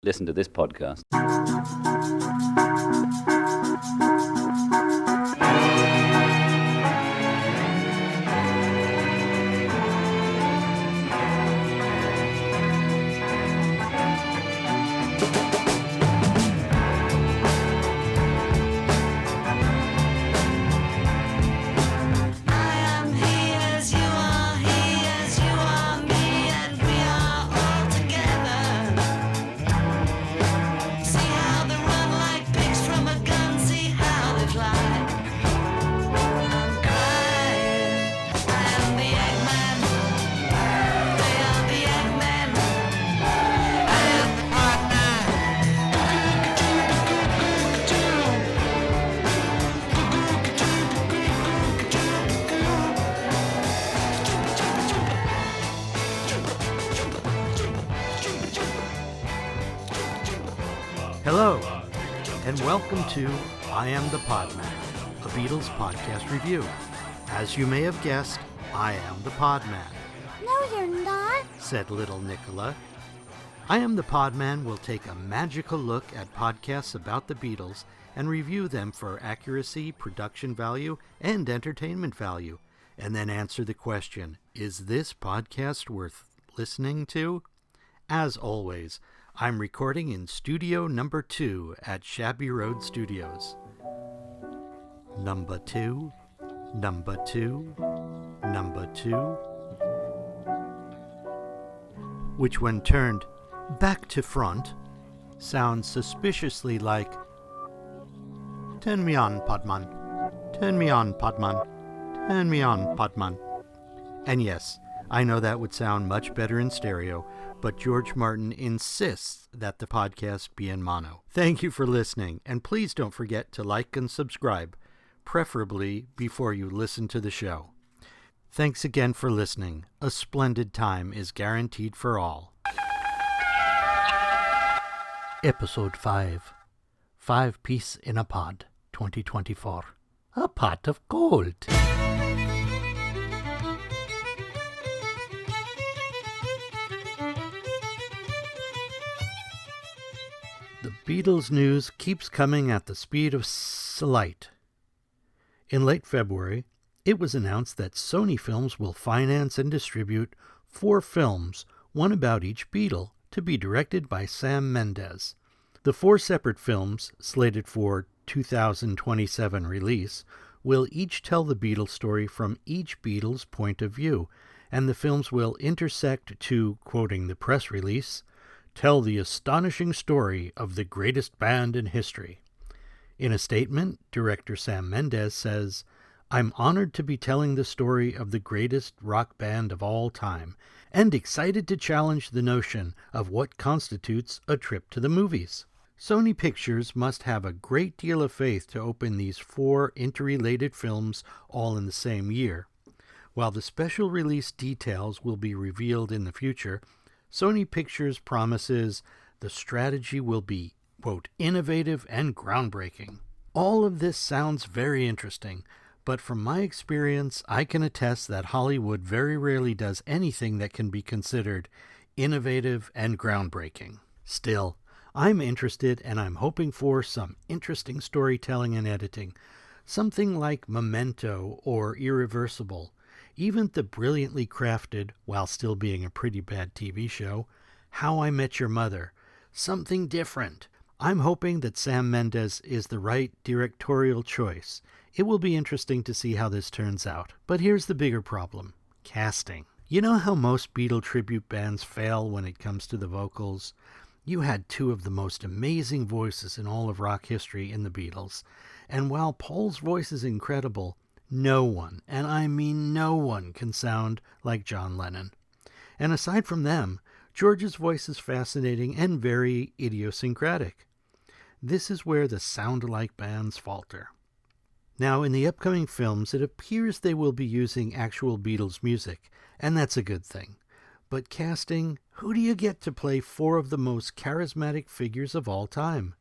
listen to this podcast. Hello, and welcome to I Am The Podman, a Beatles podcast review. As you may have guessed, I am the Podman. No, you're not, said little Nicola. I Am The Podman will take a magical look at podcasts about the Beatles and review them for accuracy, production value, and entertainment value, and then answer the question, is this podcast worth listening to? As always, I'm recording in studio number 2 at Shabby Road Studios. Number 2, number 2, number 2. Which when turned back to front, sounds suspiciously like, "Turn me on, Podman. Turn me on, Podman. Turn me on, Podman." And yes, I know that would sound much better in stereo, but George Martin insists that the podcast be in mono. Thank you for listening, and please don't forget to like and subscribe, preferably before you listen to the show. Thanks again for listening. A splendid time is guaranteed for all. Episode 5. 5-Piece in a Pod, 2024. A pot of gold. The Beatles news keeps coming at the speed of light. In late February, it was announced that Sony Films will finance and distribute 4 films, one about each Beatle, to be directed by Sam Mendes. The 4 separate films, slated for 2027 release, will each tell the Beatles story from each Beatles' point of view, and the films will intersect to, quoting the press release, tell the astonishing story of the greatest band in history. In a statement, director Sam Mendes says, "I'm honored to be telling the story of the greatest rock band of all time, and excited to challenge the notion of what constitutes a trip to the movies." Sony Pictures must have a great deal of faith to open these 4 interrelated films all in the same year. While the special release details will be revealed in the future, Sony Pictures promises the strategy will be, quote, innovative and groundbreaking. All of this sounds very interesting, but from my experience, I can attest that Hollywood very rarely does anything that can be considered innovative and groundbreaking. Still, I'm interested, and I'm hoping for some interesting storytelling and editing, something like Memento or Irreversible. Even the brilliantly crafted, while still being a pretty bad TV show, How I Met Your Mother. Something different. I'm hoping that Sam Mendes is the right directorial choice. It will be interesting to see how this turns out. But here's the bigger problem. Casting. You know how most Beatle tribute bands fail when it comes to the vocals? You had 2 of the most amazing voices in all of rock history in the Beatles. And while Paul's voice is incredible, no one, and I mean no one, can sound like John Lennon. And aside from them, George's voice is fascinating and very idiosyncratic. This is where the sound-alike bands falter. Now, in the upcoming films, it appears they will be using actual Beatles music, and that's a good thing. But casting, who do you get to play 4 of the most charismatic figures of all time?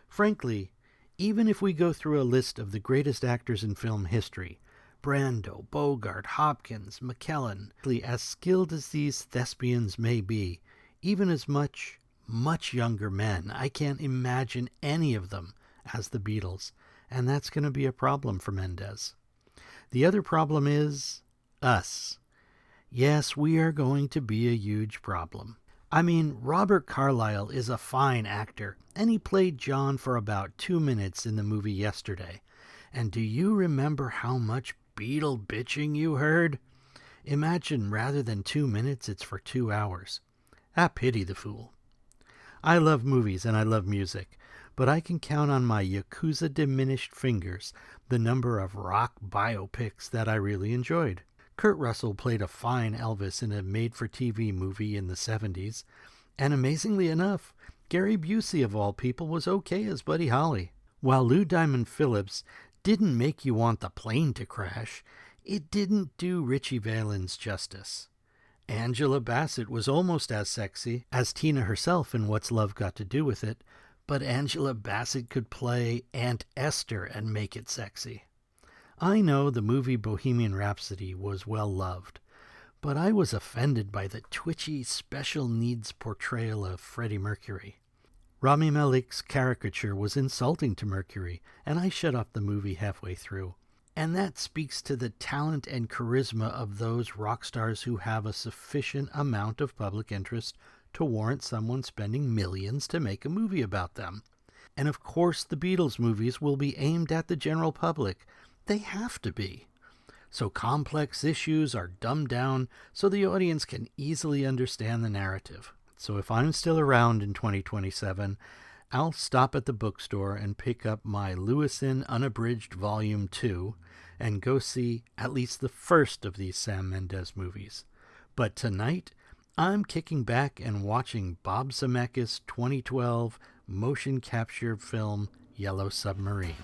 Frankly, even if we go through a list of the greatest actors in film history, Brando, Bogart, Hopkins, McKellen, as skilled as these thespians may be, even as much, much younger men. I can't imagine any of them as the Beatles, and that's going to be a problem for Mendes. The other problem is us. Yes, we are going to be a huge problem. I mean, Robert Carlyle is a fine actor, and he played John for about 2 minutes in the movie Yesterday. And do you remember how much Beatle bitching you heard? Imagine rather than 2 minutes, it's for 2 hours. I pity the fool. I love movies and I love music, but I can count on my Yakuza-diminished fingers the number of rock biopics that I really enjoyed. Kurt Russell played a fine Elvis in a made-for-TV movie in the 70s, and amazingly enough, Gary Busey of all people was okay as Buddy Holly. While Lou Diamond Phillips didn't make you want the plane to crash, it didn't do Richie Valens justice. Angela Bassett was almost as sexy as Tina herself in What's Love Got to Do with It, but Angela Bassett could play Aunt Esther and make it sexy. I know the movie Bohemian Rhapsody was well loved, but I was offended by the twitchy special needs portrayal of Freddie Mercury. Rami Malek's caricature was insulting to Mercury, and I shut off the movie halfway through. And that speaks to the talent and charisma of those rock stars who have a sufficient amount of public interest to warrant someone spending millions to make a movie about them. And of course the Beatles movies will be aimed at the general public. They have to be. So complex issues are dumbed down so the audience can easily understand the narrative. So if I'm still around in 2027, I'll stop at the bookstore and pick up my Lewison Unabridged Volume 2 and go see at least the first of these Sam Mendes movies. But tonight, I'm kicking back and watching Bob Zemeckis' 2012 motion capture film Yellow Submarine.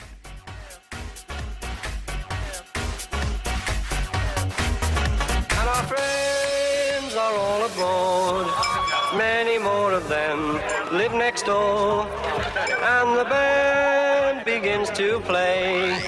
And our friends are all aboard. Many more of them live next door. And the band begins to play.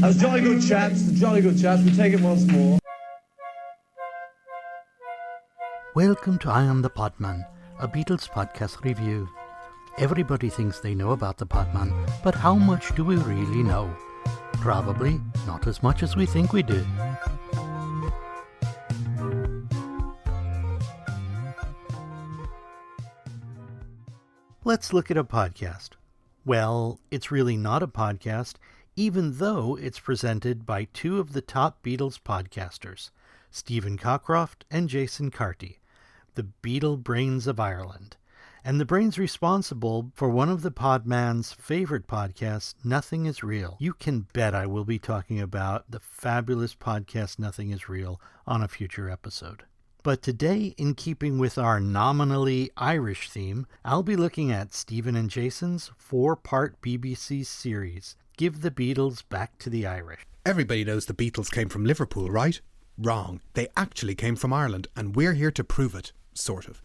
That's jolly good chaps, the jolly good chaps. We take it once more. Welcome to I Am The Podman, a Beatles podcast review. Everybody thinks they know about the Podman, but how much do we really know? Probably not as much as we think we do. Let's look at a podcast. Well, it's really not a podcast, even though it's presented by two of the top Beatles podcasters, Stephen Cockcroft and Jason Carty, the Beatle brains of Ireland, and the brains responsible for one of the Podman's favorite podcasts, Nothing Is Real. You can bet I will be talking about the fabulous podcast Nothing Is Real on a future episode. But today, in keeping with our nominally Irish theme, I'll be looking at Stephen and Jason's 4-part BBC series, Give the Beatles Back to the Irish. Everybody knows the Beatles came from Liverpool, right? Wrong. They actually came from Ireland, and we're here to prove it, sort of.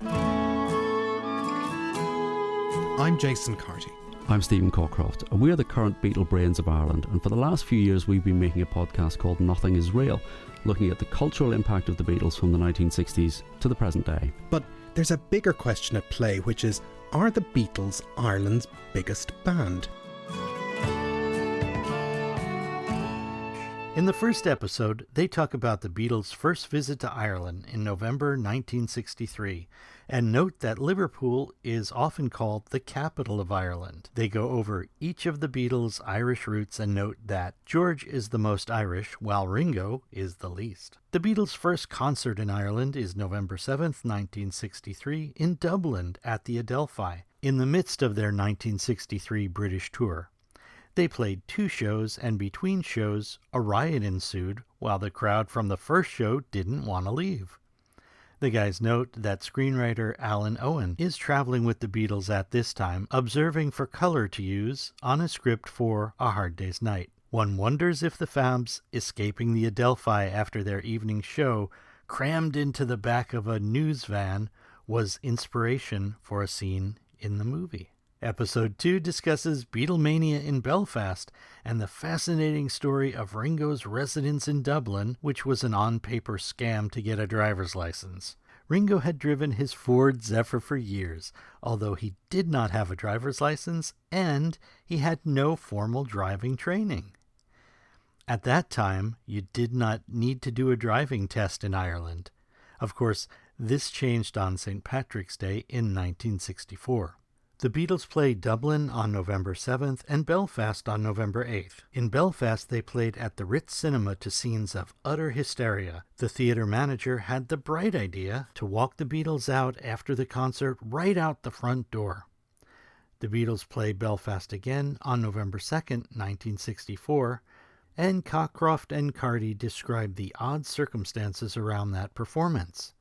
I'm Jason Carty. I'm Stephen Cockcroft, and we're the current Beatle brains of Ireland, and for the last few years we've been making a podcast called Nothing Is Real, looking at the cultural impact of the Beatles from the 1960s to the present day. But there's a bigger question at play, which is, are the Beatles Ireland's biggest band? In the first episode, they talk about the Beatles' first visit to Ireland in November 1963, and note that Liverpool is often called the capital of Ireland. They go over each of the Beatles' Irish roots and note that George is the most Irish, while Ringo is the least. The Beatles' first concert in Ireland is November 7th, 1963, in Dublin at the Adelphi, in the midst of their 1963 British tour. They played 2 shows, and between shows, a riot ensued while the crowd from the first show didn't want to leave. The guys note that screenwriter Alan Owen is traveling with the Beatles at this time, observing for color to use on a script for A Hard Day's Night. One wonders if the Fabs, escaping the Adelphi after their evening show, crammed into the back of a news van, was inspiration for a scene in the movie. Episode 2 discusses Beatlemania in Belfast and the fascinating story of Ringo's residence in Dublin, which was an on-paper scam to get a driver's license. Ringo had driven his Ford Zephyr for years, although he did not have a driver's license and he had no formal driving training. At that time, you did not need to do a driving test in Ireland. Of course, this changed on St. Patrick's Day in 1964. The Beatles played Dublin on November 7th and Belfast on November 8th. In Belfast, they played at the Ritz Cinema to scenes of utter hysteria. The theater manager had the bright idea to walk the Beatles out after the concert right out the front door. The Beatles played Belfast again on November 2nd, 1964, and Cockcroft and Carty described the odd circumstances around that performance.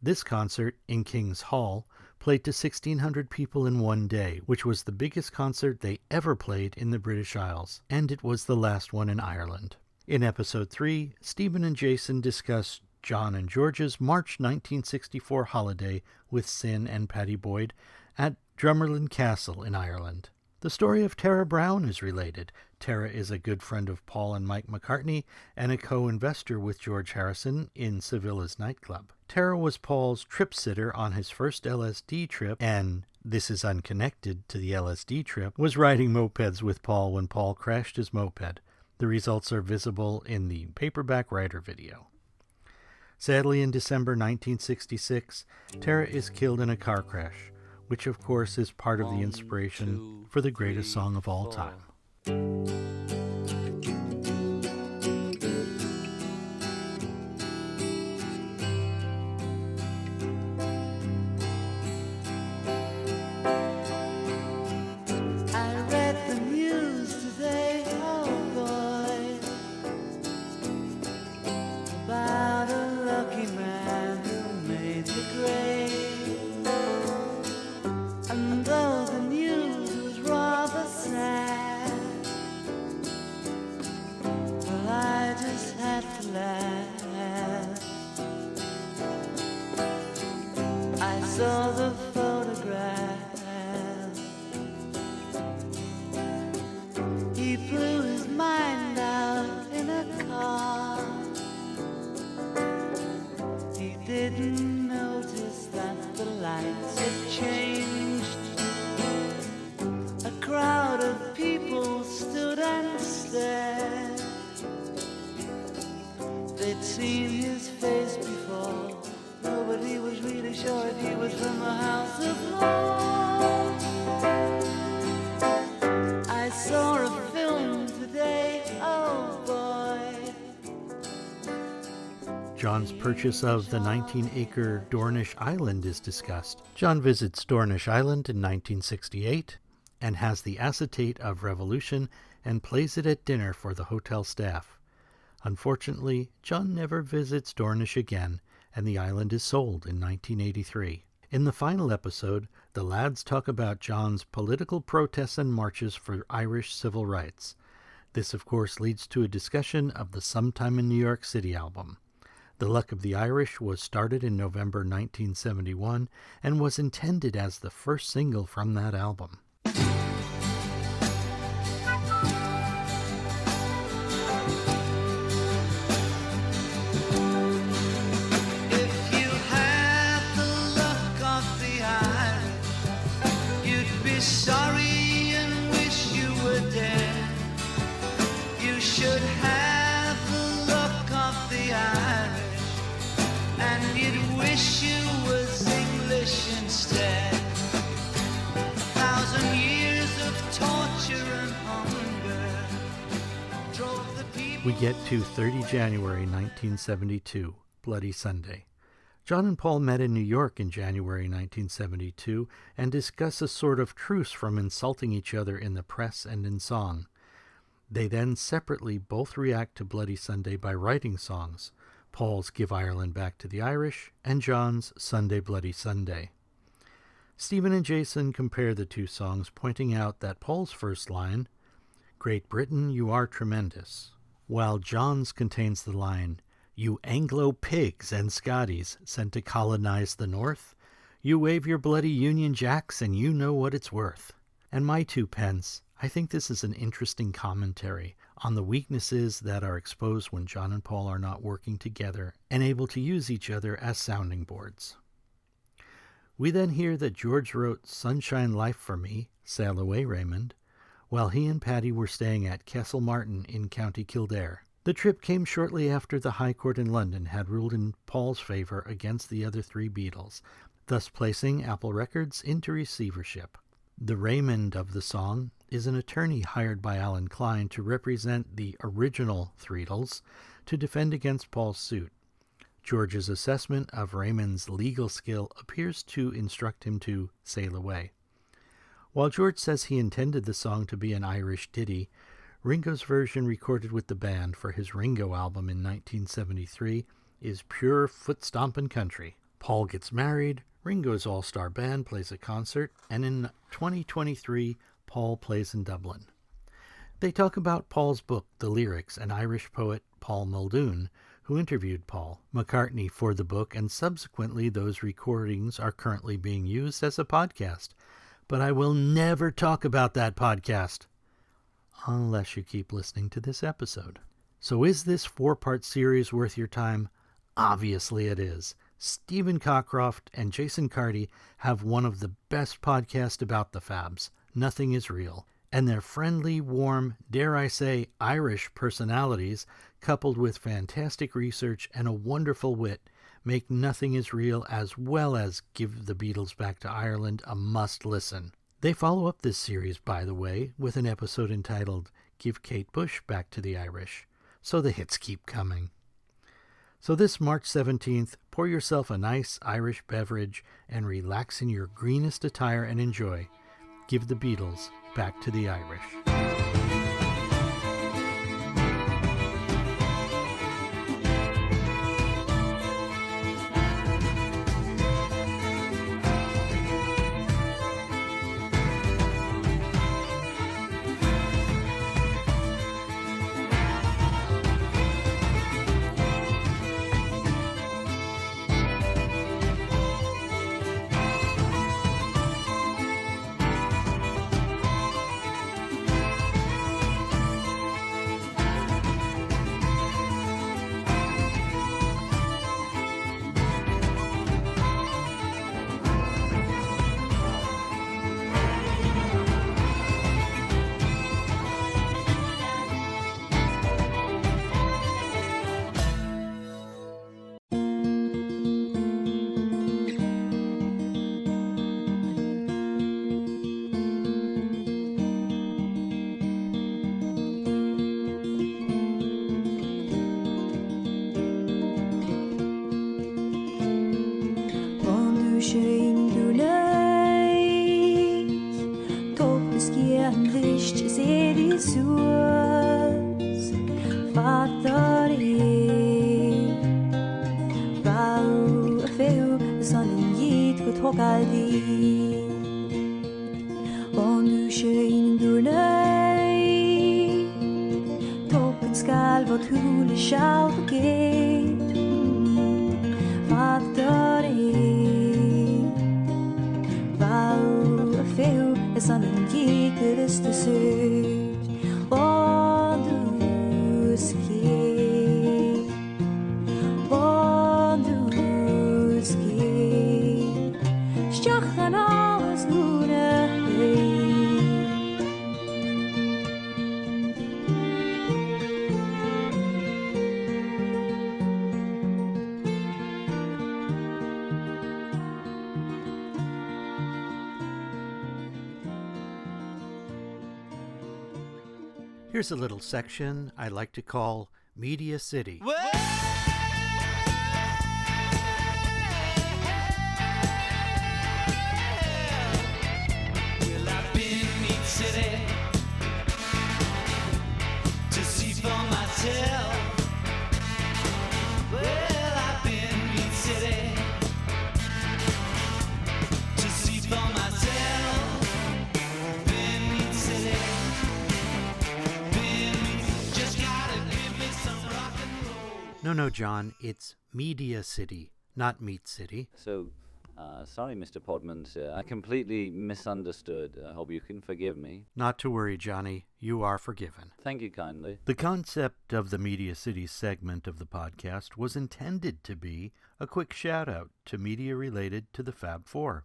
This concert in King's Hall played to 1,600 people in one day, which was the biggest concert they ever played in the British Isles, and it was the last one in Ireland. In episode 3, Stephen and Jason discuss John and George's March 1964 holiday with Sin and Paddy Boyd at Drummerlin Castle in Ireland. The story of Tara Brown is related. Tara is a good friend of Paul and Mike McCartney and a co-investor with George Harrison in Sevilla's nightclub. Tara was Paul's trip sitter on his first LSD trip, and this is unconnected to the LSD trip, was riding mopeds with Paul when Paul crashed his moped. The results are visible in the Paperback Writer video. Sadly, in December 1966, Tara is killed in a car crash, which of course is part of the inspiration for the greatest song of all time. I read the news today, oh boy, about a lucky man who made the grade. And though the news was rather sad, John's purchase of the 19-acre Dornish Island is discussed. John visits Dornish Island in 1968 and has the acetate of Revolution and plays it at dinner for the hotel staff. Unfortunately, John never visits Dornish again, and the island is sold in 1983. In the final episode, the lads talk about John's political protests and marches for Irish civil rights. This, of course, leads to a discussion of the Sometime in New York City album. The Luck of the Irish was started in November 1971 and was intended as the first single from that album. Sorry and wish you were dead. You should have the luck of the Irish, and you'd wish you was English instead. 1,000 years of torture and hunger drove the people. We get to 30 January 1972, Bloody Sunday. John and Paul met in New York in January 1972 and discuss a sort of truce from insulting each other in the press and in song. They then separately both react to Bloody Sunday by writing songs, Paul's Give Ireland Back to the Irish and John's Sunday Bloody Sunday. Stephen and Jason compare the two songs, pointing out that Paul's first line, "Great Britain, you are tremendous," while John's contains the line, "You Anglo pigs and Scotties sent to colonize the North, you wave your bloody Union Jacks and you know what it's worth." And my 2 pence, I think this is an interesting commentary on the weaknesses that are exposed when John and Paul are not working together and able to use each other as sounding boards. We then hear that George wrote Sunshine Life for Me, Sail Away Raymond, while he and Paddy were staying at Castle Martin in County Kildare. The trip came shortly after the High Court in London had ruled in Paul's favor against the other 3 Beatles, thus placing Apple Records into receivership. The Raymond of the song is an attorney hired by Alan Klein to represent the original Threedles to defend against Paul's suit. George's assessment of Raymond's legal skill appears to instruct him to sail away. While George says he intended the song to be an Irish ditty, Ringo's version recorded with the band for his Ringo album in 1973 is pure foot-stompin' country. Paul gets married, Ringo's all-star band plays a concert, and in 2023, Paul plays in Dublin. They talk about Paul's book, The Lyrics, and Irish poet Paul Muldoon, who interviewed Paul McCartney for the book, and subsequently those recordings are currently being used as a podcast. But I will never talk about that podcast unless you keep listening to this episode. So is this 4-part series worth your time? Obviously it is. Stephen Cockcroft and Jason Carty have one of the best podcasts about the Fabs, Nothing Is Real, and their friendly, warm, dare I say, Irish personalities, coupled with fantastic research and a wonderful wit, make Nothing Is Real as well as Give the Beatles Back to Ireland a must-listen. They follow up this series, by the way, with an episode entitled Give Kate Bush Back to the Irish, so the hits keep coming. So this March 17th, pour yourself a nice Irish beverage and relax in your greenest attire and enjoy Give the Beatles Back to the Irish. scian list ser I suas fattar Vau feu son en git gut hokaldi On du schein gurnei Toppen skal vad hule schau geht Fattar Vau feu son en git röst söt On du ske On du ske Stjachan alles gune Here's a little section I like to call Media City. Well, I've been Meat City to see for myself. Well, I've been Meat City to see for myself. Been Meat City. No, John, it's Media City, not Meat City. So, sorry, Mr. Podman, sir. I completely misunderstood. I hope you can forgive me. Not to worry, Johnny. You are forgiven. Thank you kindly. The concept of the Media City segment of the podcast was intended to be a quick shout-out to media related to the Fab Four.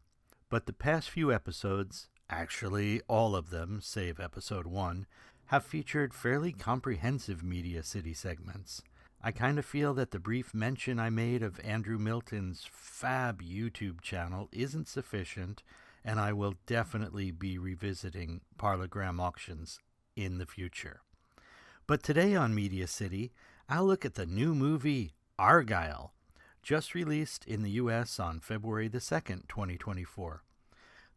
But the past few episodes, actually all of them, save episode 1, have featured fairly comprehensive Media City segments. I kind of feel that the brief mention I made of Andrew Milton's Fab YouTube channel isn't sufficient, and I will definitely be revisiting parlogram auctions in the future. But today on Media City, I'll look at the new movie Argylle, just released in the U.S. on February the 2nd, 2024.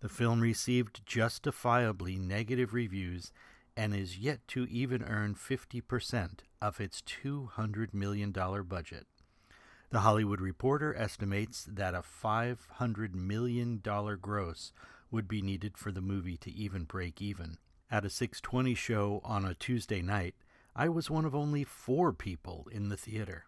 The film received justifiably negative reviews and is yet to even earn 50% of its $200 million budget. The Hollywood Reporter estimates that a $500 million gross would be needed for the movie to even break even. At a 6:20 show on a Tuesday night, I was one of only 4 people in the theater.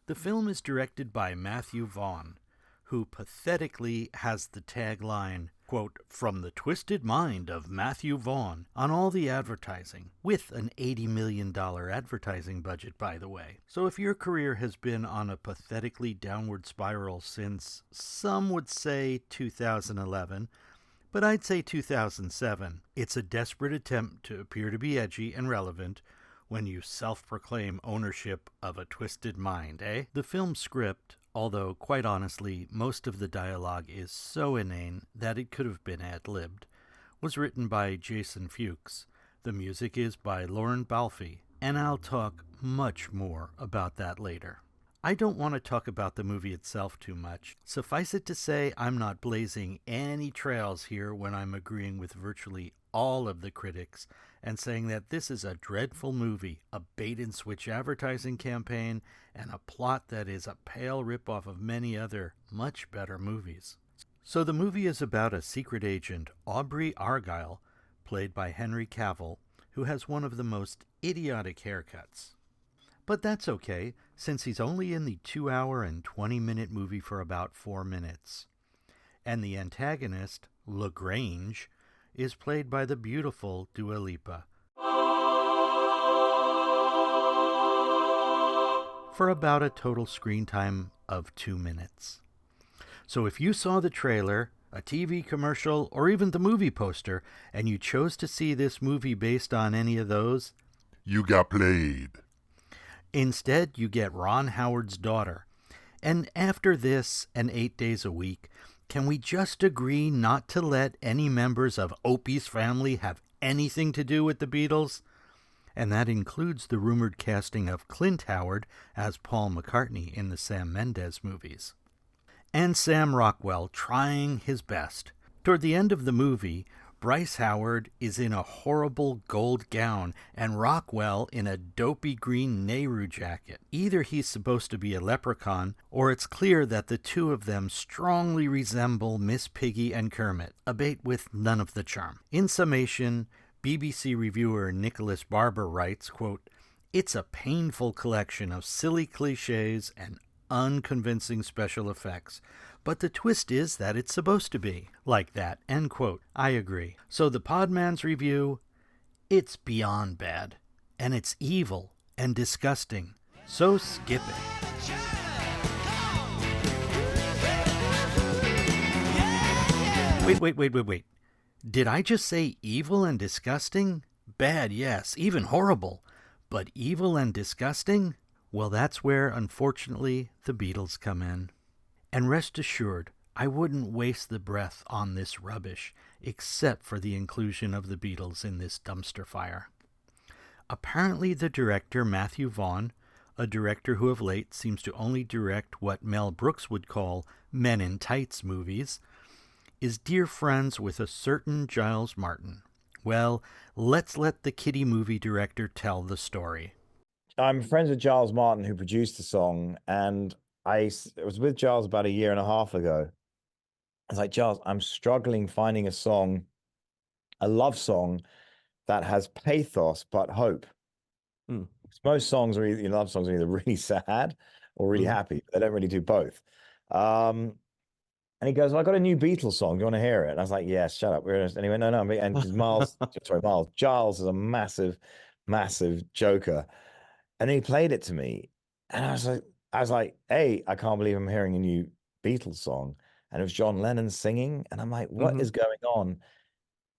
The film is directed by Matthew Vaughn, who pathetically has the tagline, quote, "From the twisted mind of Matthew Vaughn," on all the advertising, with an $80 million advertising budget, by the way. So if your career has been on a pathetically downward spiral since, some would say 2011, but I'd say 2007, it's a desperate attempt to appear to be edgy and relevant when you self-proclaim ownership of a twisted mind, eh? The film's script, although quite honestly most of the dialogue is so inane that it could have been ad-libbed, was written by Jason Fuchs. The music is by Lauren Balfe, and I'll talk much more about that later. I don't want to talk about the movie itself too much. Suffice it to say, I'm not blazing any trails here when I'm agreeing with virtually all of the critics and saying that this is a dreadful movie, a bait-and-switch advertising campaign, and a plot that is a pale ripoff of many other, much better movies. So the movie is about a secret agent, Aubrey Argylle, played by Henry Cavill, who has one of the most idiotic haircuts. But that's okay, since he's only in the 2-hour and 20-minute movie for about 4 minutes. And the antagonist, LaGrange, is played by the beautiful Dua Lipa. For about a total screen time of 2 minutes. So if you saw the trailer, a TV commercial, or even the movie poster, and you chose to see this movie based on any of those, you got played. Instead, you get Ron Howard's daughter. And after this, and 8 days a week, can we just agree not to let any members of Opie's family have anything to do with the Beatles? And that includes the rumored casting of Clint Howard as Paul McCartney in the Sam Mendes movies. And Sam Rockwell trying his best. Toward the end of the movie, Bryce Howard is in a horrible gold gown and Rockwell in a dopey green Nehru jacket. Either he's supposed to be a leprechaun, or it's clear that the two of them strongly resemble Miss Piggy and Kermit, albeit with none of the charm. In summation, BBC reviewer Nicholas Barber writes, quote, "It's a painful collection of silly cliches and unconvincing special effects, but the twist is that it's supposed to be like that," end quote. I agree. So the Podman's review, it's beyond bad, and it's evil and disgusting, so skip it. Wait. Did I just say evil and disgusting? Bad, yes, even horrible. But evil and disgusting? Well, that's where, unfortunately, the Beatles come in. And rest assured, I wouldn't waste the breath on this rubbish, except for the inclusion of the Beatles in this dumpster fire. Apparently the director, Matthew Vaughn, a director who of late seems to only direct what Mel Brooks would call men in tights movies, is dear friends with a certain Giles Martin. Well, let's let the kiddie movie director tell the story. I'm friends with Giles Martin, who produced the song, and I was with Giles about a year and a half ago. I was like, Giles, I'm struggling finding a song, a love song that has pathos but hope. Most songs are either, love songs are either really sad or really happy. They don't really do both. And he goes, well, I got a new Beatles song. Do you want to hear it? And I was like, yeah, shut up. And he went, no. And Miles, Giles is a massive, massive joker. And then he played it to me. And I was like, hey, I can't believe I'm hearing a new Beatles song. And it was John Lennon singing. And I'm like, what is going on?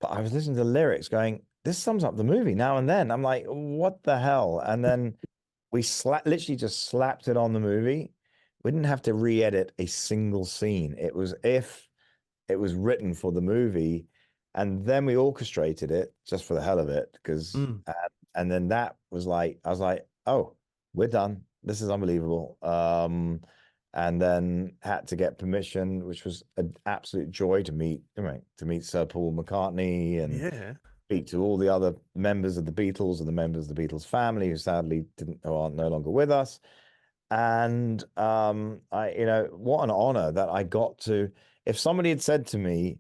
But I was listening to the lyrics going, this sums up the movie Now and Then. I'm like, what the hell? And then we literally just slapped it on the movie. We didn't have to re-edit a single scene. It was written for the movie, and then we orchestrated it just for the hell of it. Because and then that was like, I was like, oh, we're done. This is unbelievable. And then had to get permission, which was an absolute joy to meet Sir Paul McCartney and speak to all the other members of the Beatles and the members of the Beatles family who sadly are no longer with us. And what an honor that I got to. If somebody had said to me,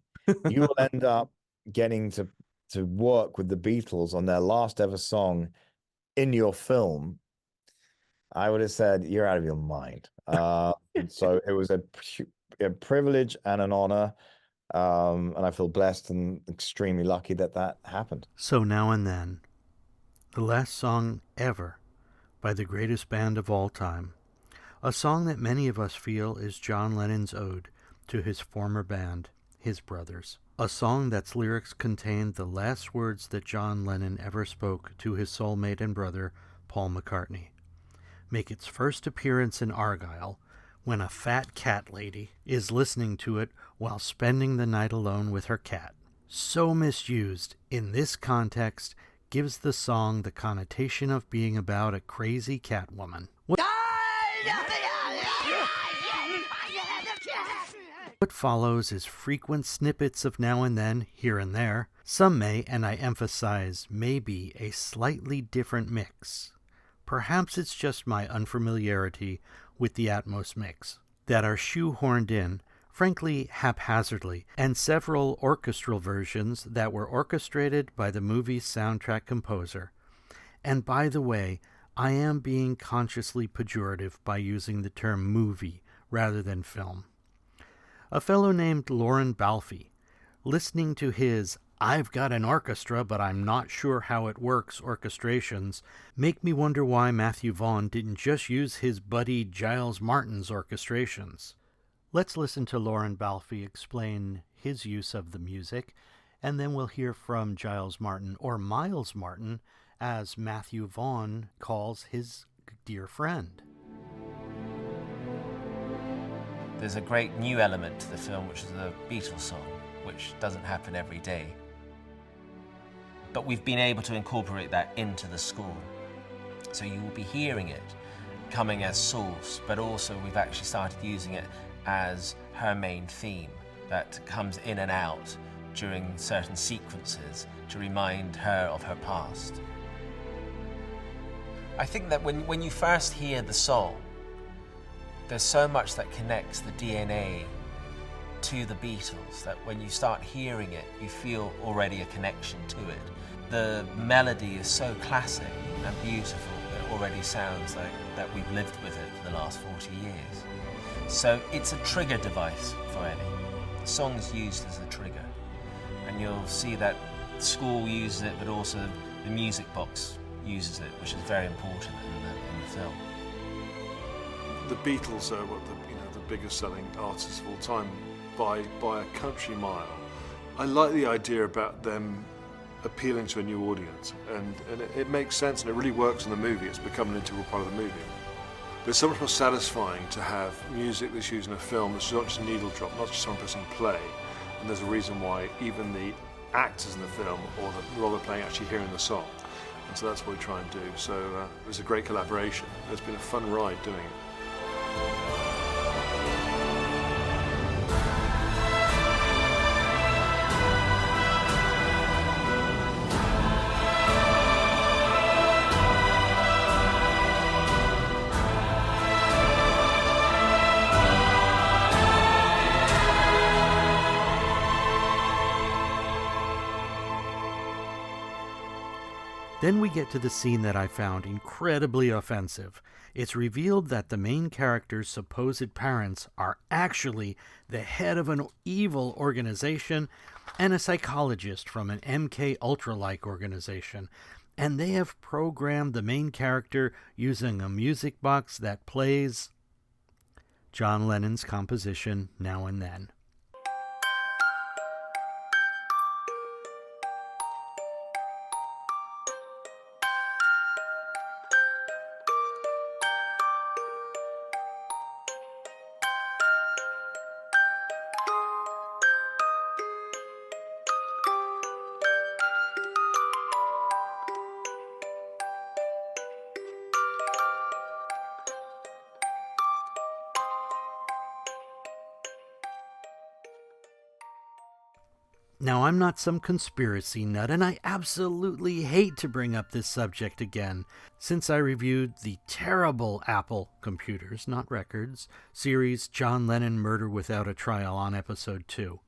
you will end up getting to work with the Beatles on their last ever song in your film, I would have said, you're out of your mind. So it was a privilege and an honor. And I feel blessed and extremely lucky that happened. So Now and Then, the last song ever by the greatest band of all time. A song that many of us feel is John Lennon's ode to his former band, his brothers. A song that's lyrics contain the last words that John Lennon ever spoke to his soulmate and brother, Paul McCartney. Make its first appearance in Argylle when a fat cat lady is listening to it while spending the night alone with her cat. So misused in this context gives the song the connotation of being about a crazy cat woman. What follows is frequent snippets of Now and Then, here and there. Some may, and I emphasize may be, a slightly different mix. Perhaps it's just my unfamiliarity with the Atmos mix, that are shoehorned in, frankly haphazardly, and several orchestral versions that were orchestrated by the movie's soundtrack composer. And by the way, I am being consciously pejorative by using the term movie rather than film. A fellow named Lauren Balfe, listening to his I've got an orchestra but I'm not sure how it works orchestrations, make me wonder why Matthew Vaughn didn't just use his buddy Giles Martin's orchestrations. Let's listen to Lauren Balfe explain his use of the music, and then we'll hear from Giles Martin, or Miles Martin, as Matthew Vaughn calls his dear friend. There's a great new element to the film, which is the Beatles song, which doesn't happen every day. But we've been able to incorporate that into the score. So you will be hearing it coming as source, but also we've actually started using it as her main theme that comes in and out during certain sequences to remind her of her past. I think that when you first hear the song, there's so much that connects the DNA to the Beatles that when you start hearing it, you feel already a connection to it. The melody is so classic and beautiful, it already sounds like that we've lived with it for the last 40 years. So it's a trigger device for Ellie. The song's used as a trigger. And you'll see that school uses it, but also the music box uses it, which is very important in the film. The Beatles are the biggest selling artists of all time by a country mile. I like the idea about them appealing to a new audience, and it makes sense, and it really works in the movie. It's become an integral part of the movie. But it's so much more satisfying to have music that's used in a film that's not just a needle drop, not just someone pressing play. And there's a reason why even the actors in the film or the role they're playing actually hearing the song. And so that's what we try and do. So it was a great collaboration. It's been a fun ride doing it. Then we get to the scene that I found incredibly offensive. It's revealed that the main character's supposed parents are actually the head of an evil organization and a psychologist from an MK Ultra-like organization, and they have programmed the main character using a music box that plays John Lennon's composition Now and Then. Now, I'm not some conspiracy nut, and I absolutely hate to bring up this subject again, since I reviewed the terrible Apple computers, not records, series John Lennon Murder Without a Trial on episode 2.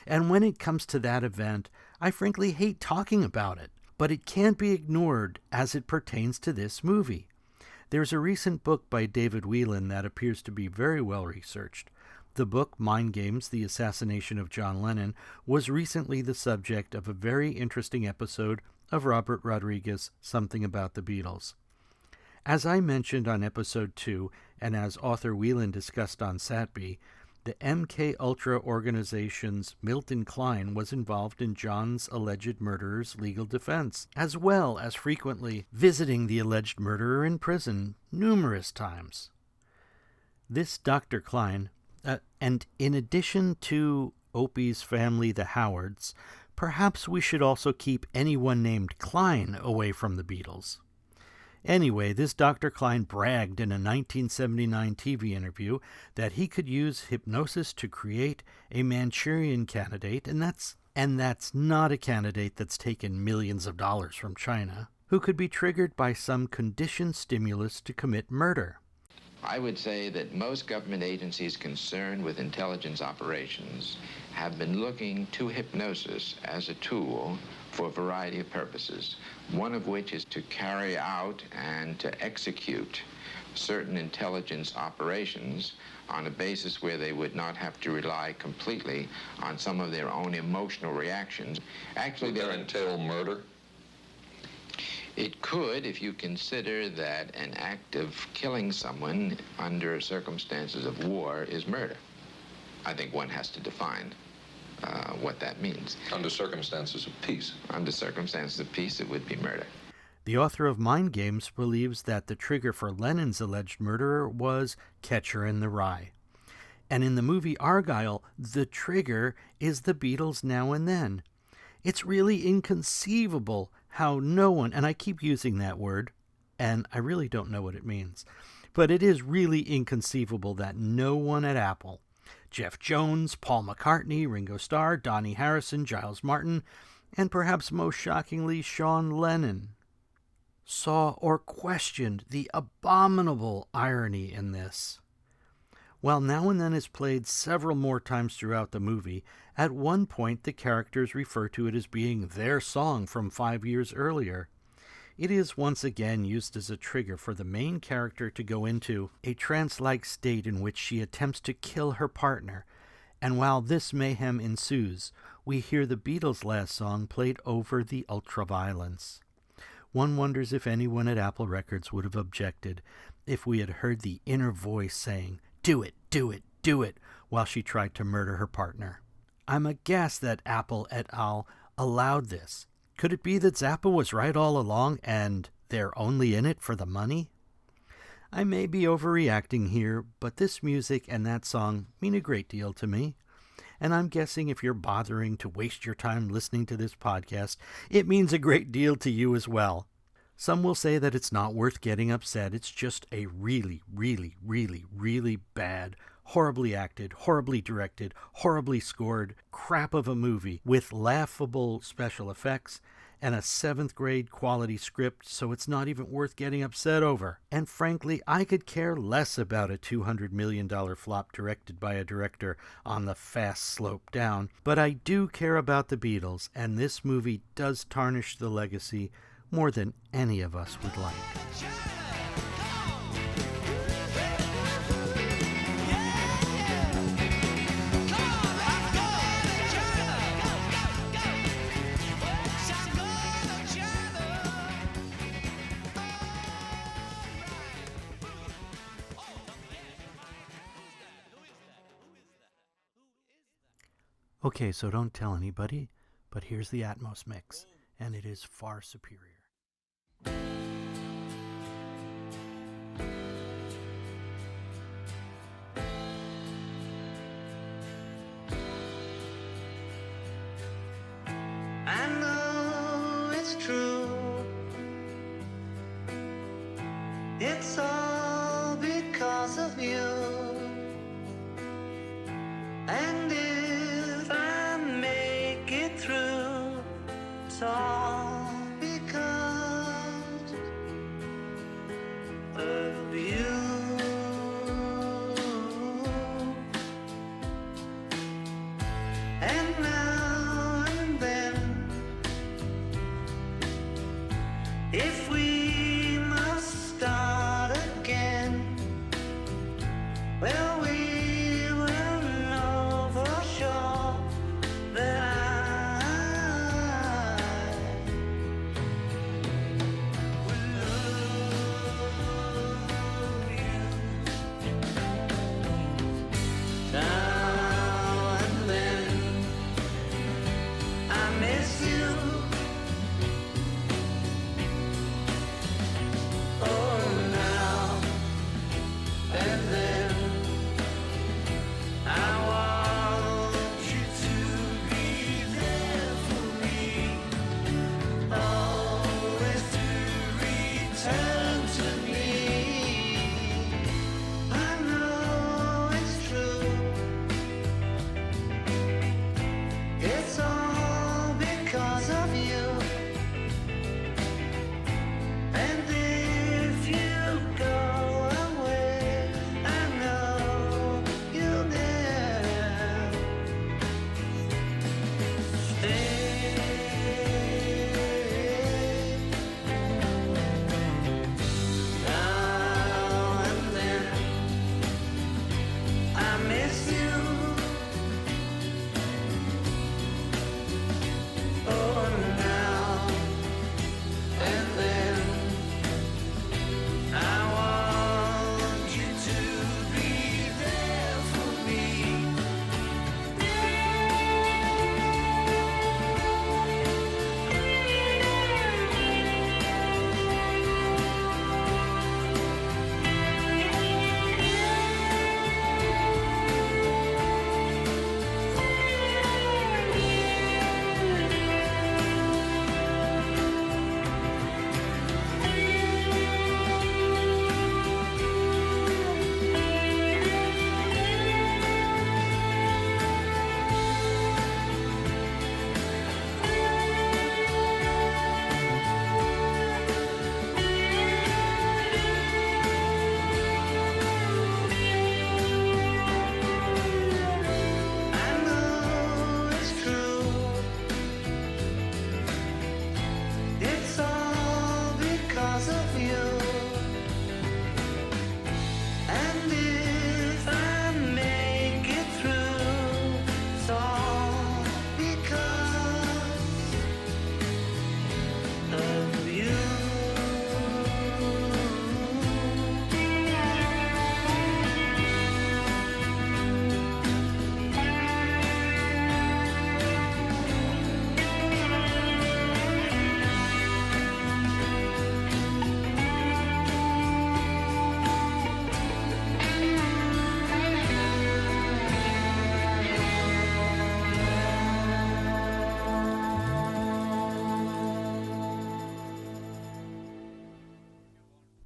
And when it comes to that event, I frankly hate talking about it, but it can't be ignored as it pertains to this movie. There's a recent book by David Whelan that appears to be very well researched. The book, Mind Games, The Assassination of John Lennon, was recently the subject of a very interesting episode of Robert Rodriguez' Something About the Beatles. As I mentioned on episode 2, and as author Whelan discussed on Satby, the MK Ultra organization's Milton Klein was involved in John's alleged murderer's legal defense, as well as frequently visiting the alleged murderer in prison numerous times. This Dr. Klein, and in addition to Opie's family, the Howards, perhaps we should also keep anyone named Klein away from the Beatles. Anyway, this Dr. Klein bragged in a 1979 TV interview that he could use hypnosis to create a Manchurian candidate, and that's not a candidate that's taken millions of dollars from China, who could be triggered by some conditioned stimulus to commit murder. I would say that most government agencies concerned with intelligence operations have been looking to hypnosis as a tool for a variety of purposes, one of which is to carry out and to execute certain intelligence operations on a basis where they would not have to rely completely on some of their own emotional reactions. Actually, would that entail murder? It could, if you consider that an act of killing someone under circumstances of war is murder. I think one has to define what that means. Under circumstances of peace. Under circumstances of peace, it would be murder. The author of Mind Games believes that the trigger for Lennon's alleged murderer was Catcher in the Rye. And in the movie Argylle, the trigger is the Beatles' Now and Then. It's really inconceivable how no one, and I keep using that word, and I really don't know what it means, but it is really inconceivable that no one at Apple Jeff Jones, Paul McCartney, Ringo Starr, Donny Harrison, Giles Martin, and perhaps most shockingly, Sean Lennon, saw or questioned the abominable irony in this. While Now and Then is played several more times throughout the movie, at one point the characters refer to it as being their song from 5 years earlier. It is once again used as a trigger for the main character to go into a trance-like state in which she attempts to kill her partner, and while this mayhem ensues, we hear the Beatles' last song played over the ultraviolence. One wonders if anyone at Apple Records would have objected if we had heard the inner voice saying, "Do it, do it, do it," while she tried to murder her partner. I'm aghast that Apple et al. Allowed this. Could it be that Zappa was right all along and they're only in it for the money? I may be overreacting here, but this music and that song mean a great deal to me. And I'm guessing if you're bothering to waste your time listening to this podcast, it means a great deal to you as well. Some will say that it's not worth getting upset. It's just a really, really, really, really bad, horribly acted, horribly directed, horribly scored crap of a movie with laughable special effects and a 7th grade quality script, so it's not even worth getting upset over. And frankly, I could care less about a $200 million flop directed by a director on the fast slope down, but I do care about the Beatles, and this movie does tarnish the legacy more than any of us would like. Okay, so don't tell anybody, but here's the Atmos mix, and it is far superior. I know it's true. It's all because of you. And if I make it through, it's all because of you. And now and then, if we must start again, well, we will know for sure that I will love you. Now and then, I miss you.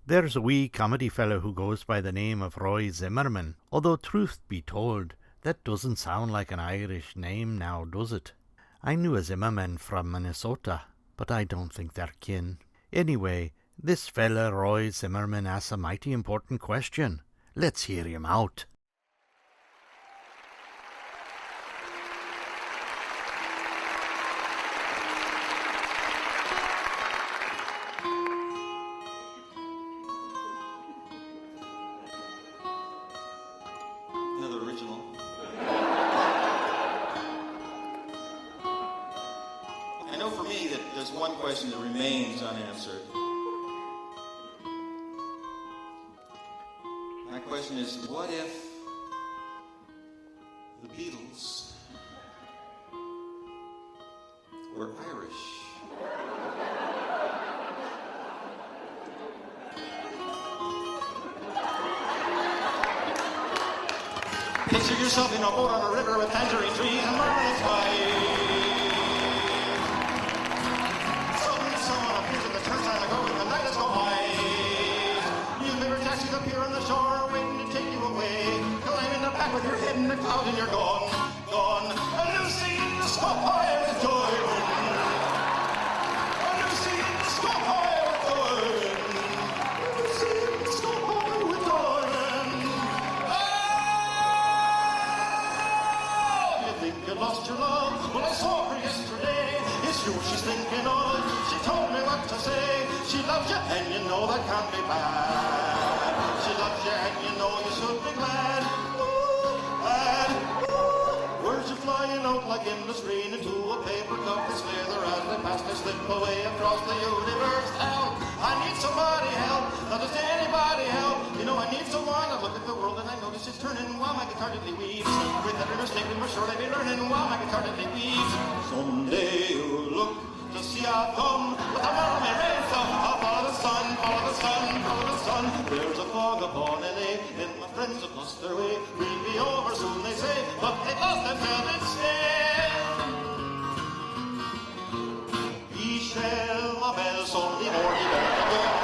There's a wee comedy fellow who goes by the name of Roy Zimmerman, although truth be told, that doesn't sound like an Irish name now, does it? I knew a Zimmerman from Minnesota, but I don't think they're kin. Anyway, this fella Roy Zimmerman asks a mighty important question. Let's hear him out. Another original. I know for me that there's one question that remains unanswered. My question is, what if the Beatles were Irish? Picture yourself in a boat on a river with tangerine trees and marmalade skies. Suddenly someone appears at the turnstile and goes, and the night has gone by. Newspaper taxis appear on the shore, waiting to take you away. Climb in the back with your head in the clouds and you're gone, gone. A new scene in the sky high with joy. A new scene in the sky high with joy. A new scene in the sky high with joy. You lost your love. Well, I saw her yesterday. It's you she's thinking of. She told me what to say. She loves you, and you know that can't be bad. She loves you, and you know you should be glad. Ooh, glad. Ooh. Words are flying out like endless rain into a paper cup. They slither as they pass, they slip away across the universe. Help! I need somebody help. Not just anybody help. You know I need someone. I look at the world and I notice it's turning while my guitar gently weeps. With every mistake we must surely be learning while my guitar gently weeps. Someday you'll look to see I've come with a merry rain. So I'll follow the sun, follow the sun, follow the sun. There's a fog upon LA and my friends have lost their way. We'll be over soon they say, but they lost themselves instead. We shall ma belle Sunday morning bell.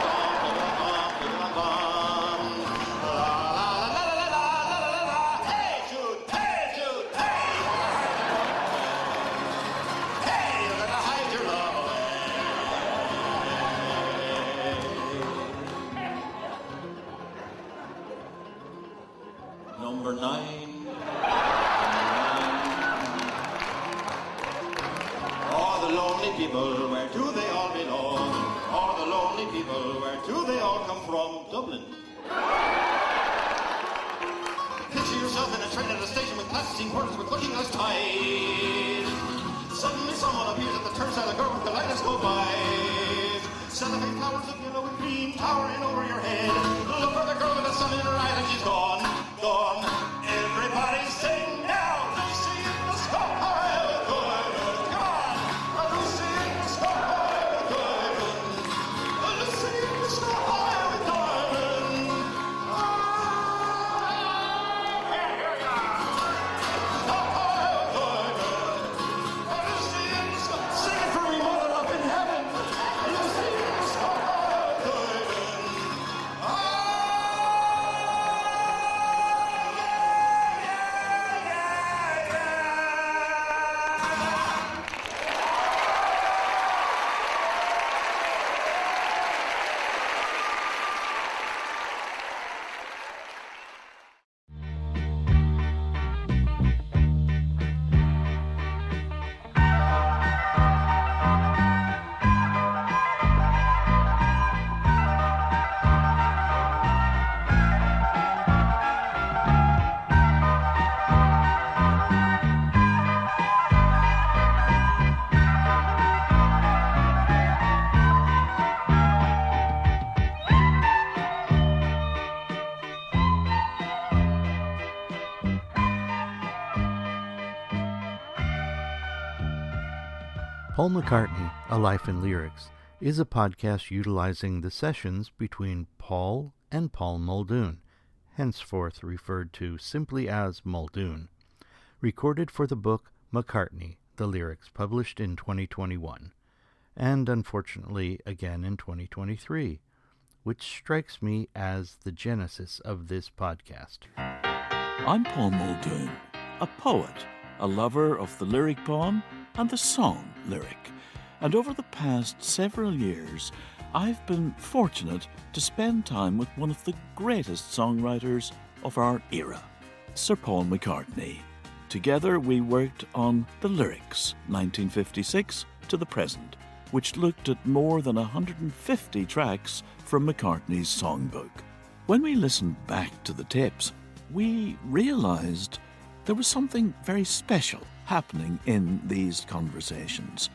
Number 9. All the lonely people, where do they all belong? All the lonely people, where do they all come from? Dublin. Picture yourself in a train at a station with plasticine quarters with looking glass ties. Suddenly someone appears at the turnstile, a girl with the lightest go by. Cellophane flowers of yellow and green towering over your head. Look for the girl with the sun in her eyes and she's gone, gone. Everybody sing now. Lucy in the sky with diamond. Come on. Lucy in the sky with diamond. Lucy in the sky with diamond. Here you are. Lucy in the sky. Sing it for me, mother up in heaven. Lucy in the sky with diamond. Paul McCartney, A Life in Lyrics, is a podcast utilizing the sessions between Paul and Paul Muldoon, henceforth referred to simply as Muldoon, recorded for the book McCartney, the Lyrics, published in 2021, and unfortunately again in 2023, which strikes me as the genesis of this podcast. I'm Paul Muldoon, a poet, a lover of the lyric poem and the song lyric. And over the past several years, I've been fortunate to spend time with one of the greatest songwriters of our era, Sir Paul McCartney. Together we worked on The Lyrics, 1956 to the present, which looked at more than 150 tracks from McCartney's songbook. When we listened back to the tapes, we realised there was something very special happening in these conversations.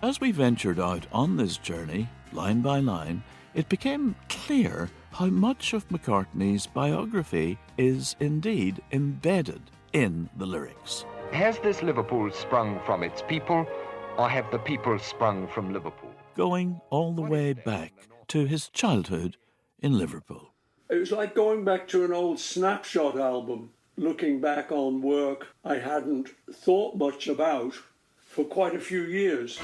As we ventured out on this journey, line by line, it became clear how much of McCartney's biography is indeed embedded in the lyrics. Has this Liverpool sprung from its people, or have the people sprung from Liverpool? Going all the way back to his childhood in Liverpool. It was like going back to an old Snapshot album, looking back on work I hadn't thought much about for quite a few years.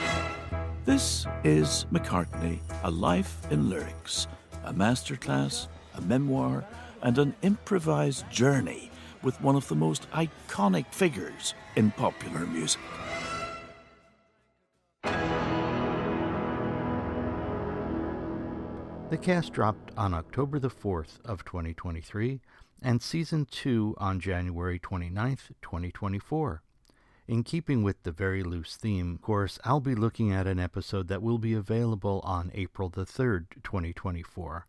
This is McCartney, A Life in Lyrics, a masterclass, a memoir, and an improvised journey with one of the most iconic figures in popular music. The cast dropped on October the 4th of 2023 and Season 2 on January 29th, 2024. In keeping with the very loose theme, of course, I'll be looking at an episode that will be available on April the 3rd, 2024.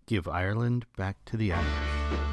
Give Ireland Back to the Irish.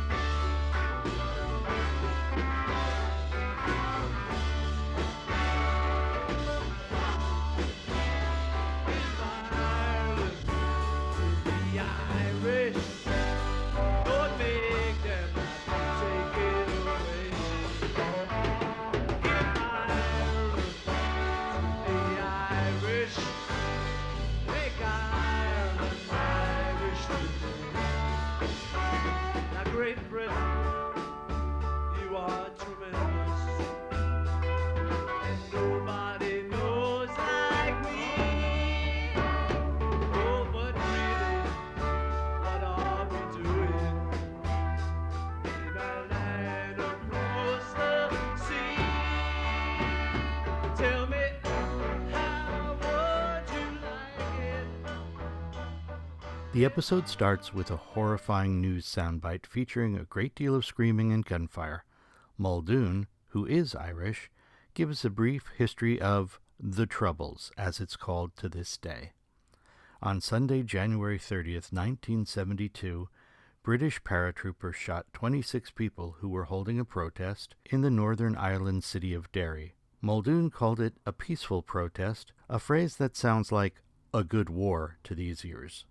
The episode starts with a horrifying news soundbite featuring a great deal of screaming and gunfire. Muldoon, who is Irish, gives a brief history of the Troubles, as it's called to this day. On Sunday, January 30th, 1972, British paratroopers shot 26 people who were holding a protest in the Northern Ireland city of Derry. Muldoon called it a peaceful protest, a phrase that sounds like a good war to these ears.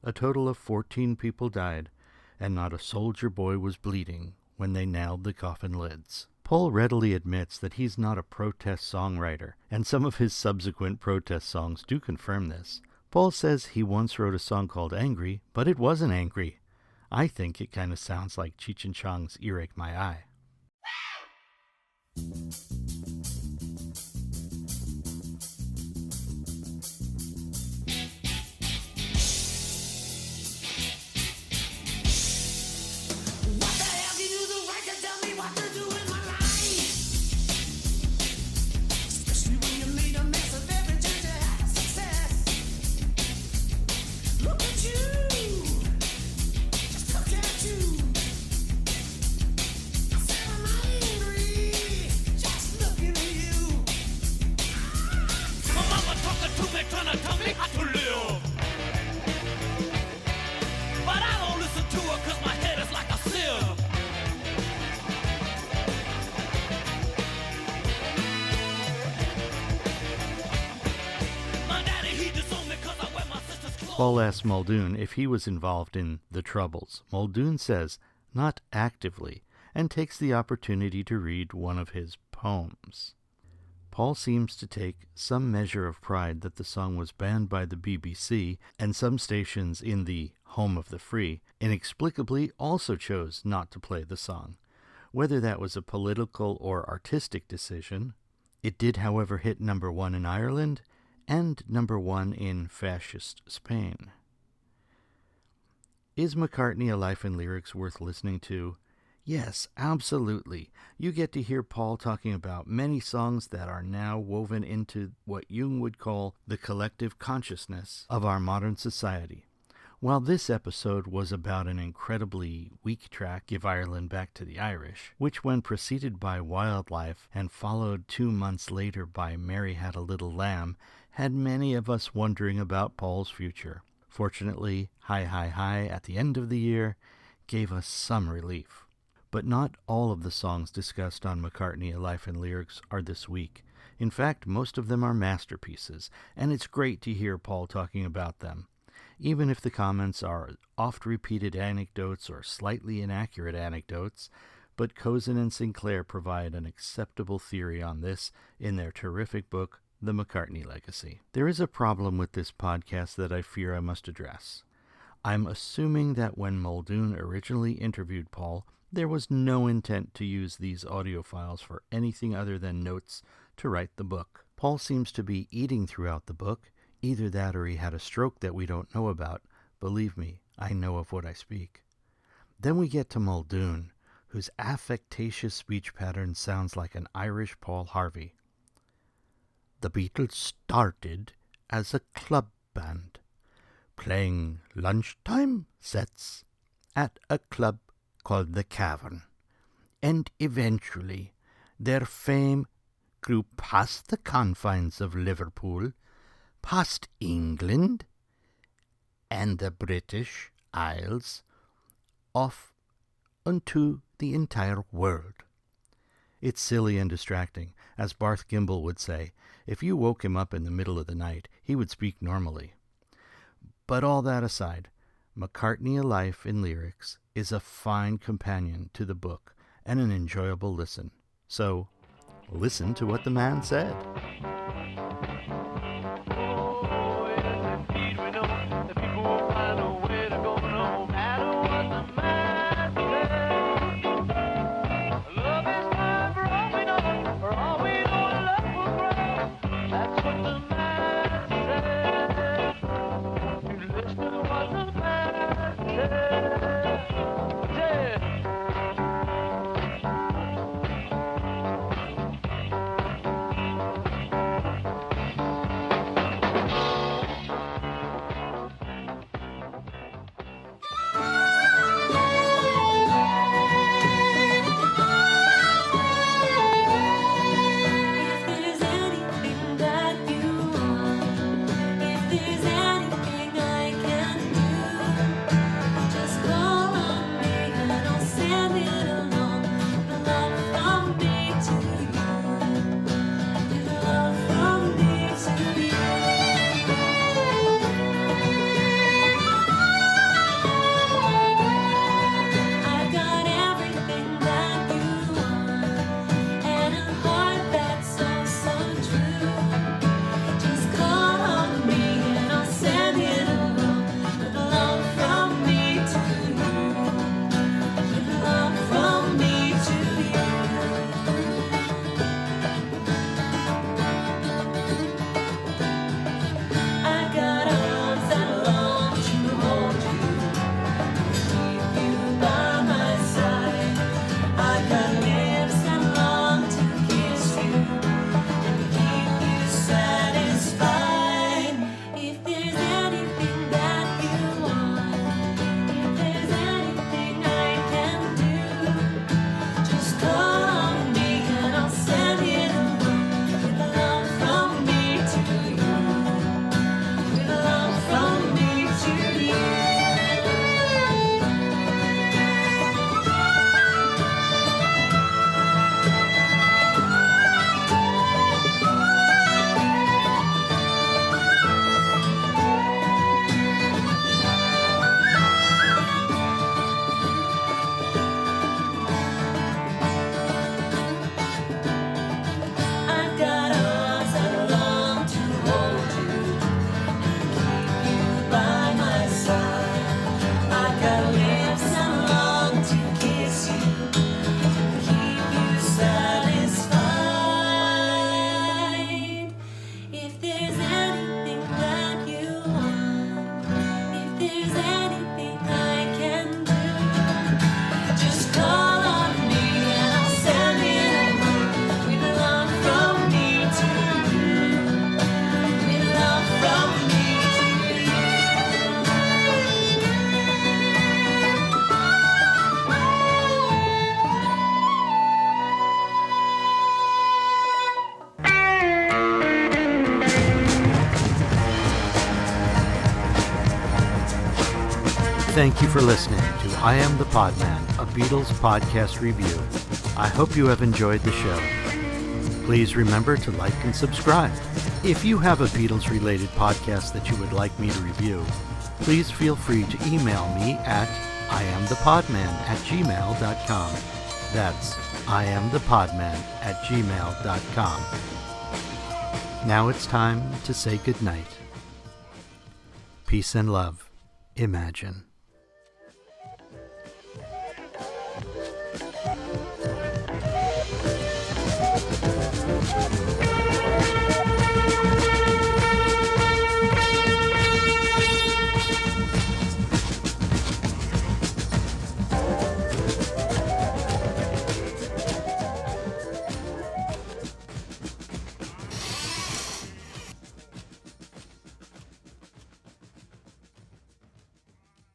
A total of 14 people died, and not a soldier boy was bleeding when they nailed the coffin lids. Paul readily admits that he's not a protest songwriter, and some of his subsequent protest songs do confirm this. Paul says he once wrote a song called Angry, but it wasn't angry. I think it kind of sounds like Cheech and Chong's Earache My Eye. Paul asks Muldoon if he was involved in the Troubles. Muldoon says, not actively, and takes the opportunity to read one of his poems. Paul seems to take some measure of pride that the song was banned by the BBC, and some stations in the home of the free inexplicably also chose not to play the song. Whether that was a political or artistic decision, it did, however, hit number 1 in Ireland and number 1 in fascist Spain. Is McCartney a Life in Lyrics worth listening to? Yes, absolutely. You get to hear Paul talking about many songs that are now woven into what Jung would call the collective consciousness of our modern society. While this episode was about an incredibly weak track, Give Ireland Back to the Irish, which when preceded by Wildlife and followed 2 months later by Mary Had a Little Lamb, had many of us wondering about Paul's future. Fortunately, Hi Hi Hi at the end of the year gave us some relief. But not all of the songs discussed on McCartney, A Life in Lyrics are this week. In fact, most of them are masterpieces, and it's great to hear Paul talking about them. Even if the comments are oft-repeated anecdotes or slightly inaccurate anecdotes, but Cozen and Sinclair provide an acceptable theory on this in their terrific book, The McCartney Legacy. There is a problem with this podcast that I fear I must address. I'm assuming that when Muldoon originally interviewed Paul, there was no intent to use these audio files for anything other than notes to write the book. Paul seems to be eating throughout the book. Either that or he had a stroke that we don't know about. Believe me, I know of what I speak. Then we get to Muldoon, whose affectatious speech pattern sounds like an Irish Paul Harvey. The Beatles started as a club band, playing lunchtime sets at a club called the Cavern, and eventually their fame grew past the confines of Liverpool, past England and the British Isles, off unto the entire world. It's silly and distracting. As Barth Gimble would say, if you woke him up in the middle of the night, he would speak normally. But all that aside, McCartney, A Life in Lyrics is a fine companion to the book and an enjoyable listen. So, listen to what the man said. thank you for listening to I Am The Podman, a Beatles podcast review. I hope you have enjoyed the show. Please remember to like and subscribe. If you have a Beatles-related podcast that you would like me to review, please feel free to email me at iamthepodman@gmail.com. That's iamthepodman@gmail.com. Now it's time to say goodnight. Peace and love. Imagine.